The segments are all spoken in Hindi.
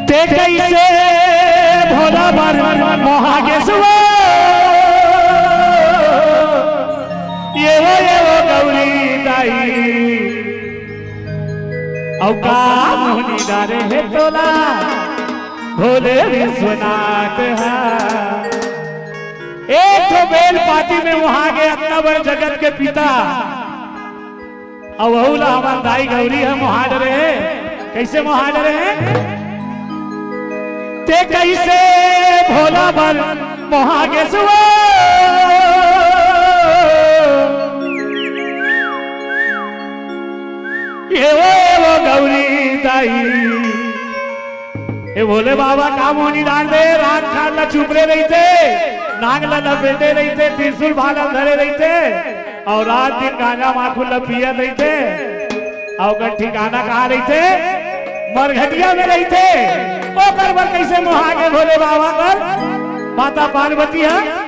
ते कैसे भोला बर महागेशवा ये वो गौरी दाई औका मोहनी डारे है तोला भोले विश्वनाथ एक तो बेल पाती में वहां के इतना बड़े जगत के पिता अब हमार दाई गौरी है मुहाड़ रहे कैसे मुहाड़ रहे ते कैसे भोला बर महागेशवा ये वो गौरी दाई ये भोले बाबा काम होनी डाल दे रात खान ला चुपरे रहते नागला लपेटे रहते त्रिशूल भाला धरे रहते और रात दिन गांजा माखू पिया रहते और ठिकाना कहाँ रहते मरघटिया में रहते ओ करवर कैसे मुहागे भोले बाबा कर माता पार्वती है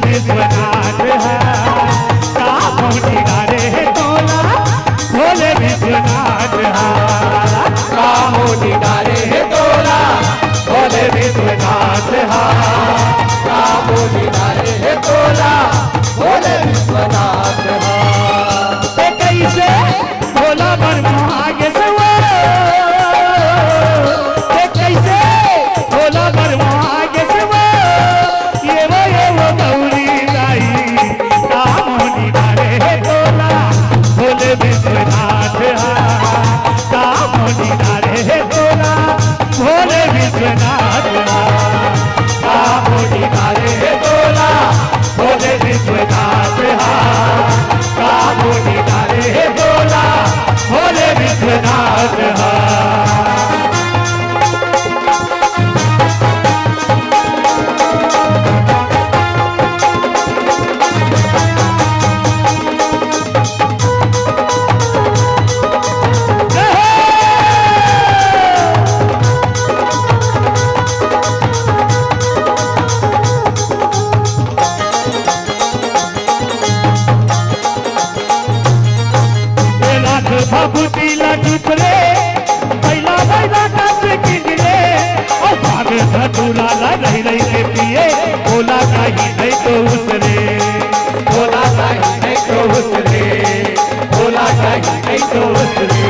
विश्वनाथ है का मोनी डारे है तोला भोले विश्वनाथ है का मोनी डारे है तोला भोले विश्वनाथ है का मोनी डारे है तोला भोले विश्वनाथ है कैसे भोला बर महागेशवा कैसे भोला बर महागेशवा ये वो गौरी विश्वनाथ का मोनी डारे है तोला भोले विश्वनाथ का मोनी डारे है तोला भोले विश्वनाथ का मोनी डारे है तोला भोले विश्वनाथ भभूति लुपरे बैला बैला नाच किजरे और भाग धतूरा रही रही रे पिए बोला कहीं नहीं तो उसरे बोला कहीं नहीं तो उसरे बोला कहीं नहीं तो उसरे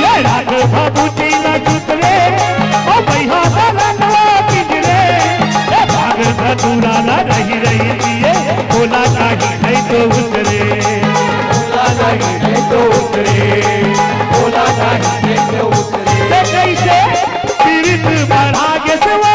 ये राग भभूति लुपरे और बैला बैला किजरे भाग धतूरा रही रही पिए बोला कहीं नहीं तो उसरे नहीं तो उतरे बोला नहीं तो उतरे कैसे पीड़ित महागेशवा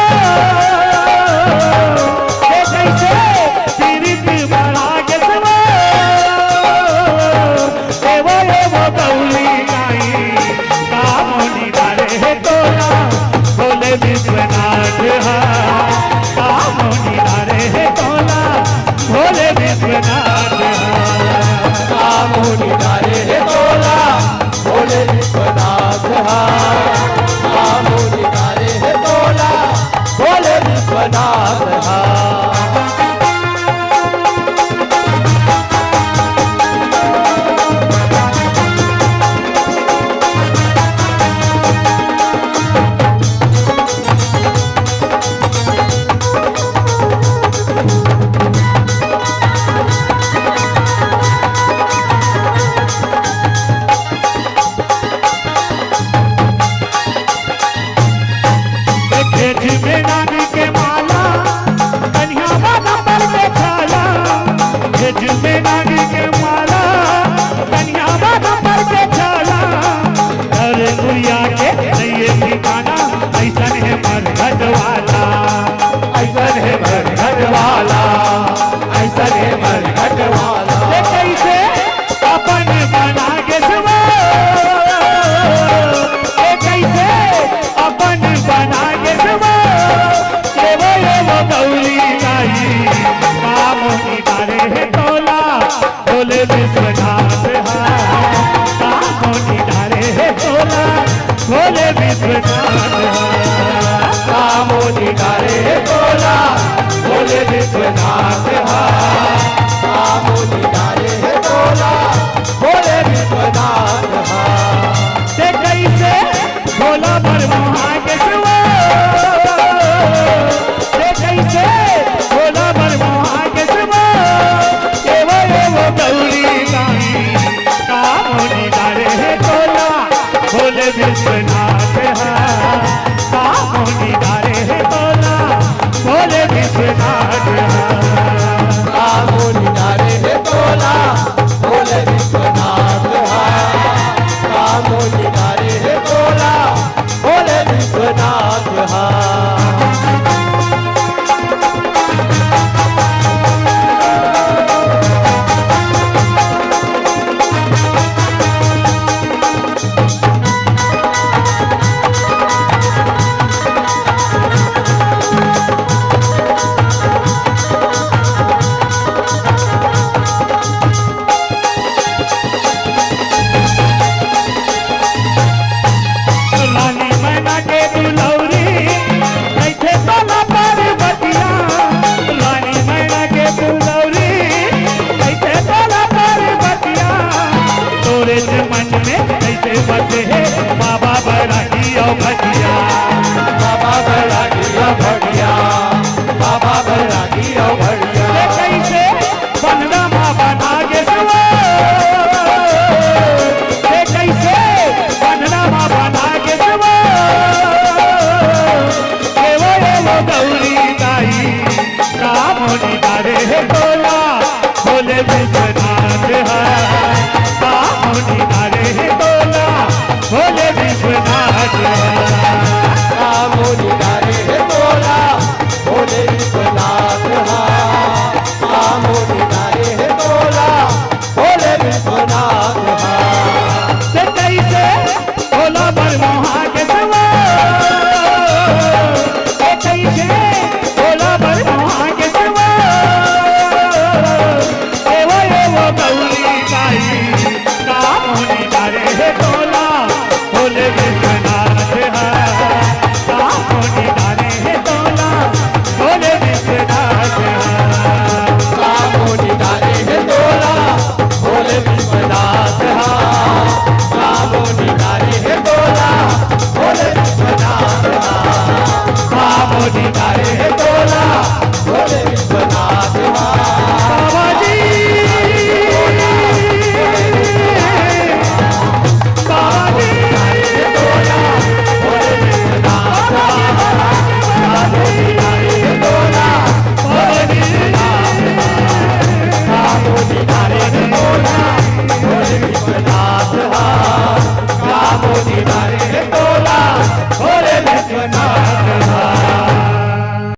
विश्वनाथ कामोदी डारे बोला बोले विश्वनाथ कामोदी डारे बोला बोले विश्वनाथ ते कैसे भोला बरमुहा के सिवा ते कैसे भोला बरमुहा के सिवा वो गौरी गाई कामोदी डारे बोला बोले विश्वनाथ